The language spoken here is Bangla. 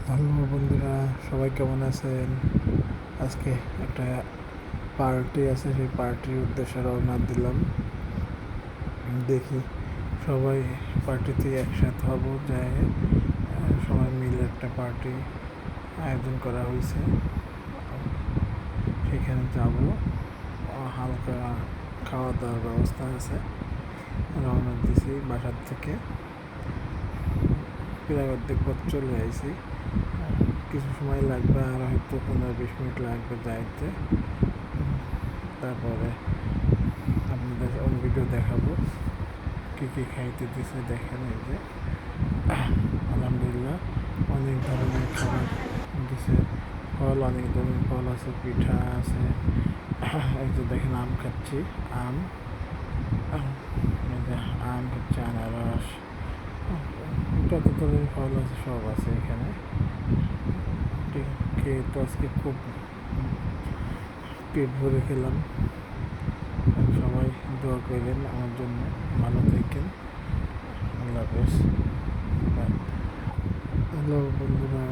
হ্যালো বন্ধুরা, সবাই কেমন আছেন? আজকে একটা পার্টি আছে, সেই পার্টির উদ্দেশ্যে রওনা দিলাম। দেখি সবাই পার্টিতে একসাথে হব, যায় সবাই মিলে একটা পার্টি আয়োজন করা হয়েছে। সেখানে যাব, হালকা খাওয়া দাওয়ার ব্যবস্থা আছে। রওনা দিছি বাসার থেকে, প্রায় অর্ধেক পথ চলে আইছি। কিছু সময় লাগবে, আর হয়তো 15-20 মিনিট লাগবে যাইতে। তারপরে আপনাদের ভিডিও দেখাবো কী কী খাইতে দিছে। দেখেন, এই যে আলহামদুলিল্লাহ অনেক ধরনের খাবার দিছে। ফল, অনেক ধরনের ফল আছে, পিঠা আছে। এই যে দেখেন, আম খাচ্ছি। আম, এই যে আম হচ্ছে, আনারস, যত ধরনের ফল আছে সব আছে এখানে। ঠিক, খেয়ে তো আজকে খুব পেট ভরে খেলাম। সবাই দোয়া করবেন আমার জন্য, ভালো থাকেন। আল্লাহ হাফেজ। হ্যালো বন্ধুরা।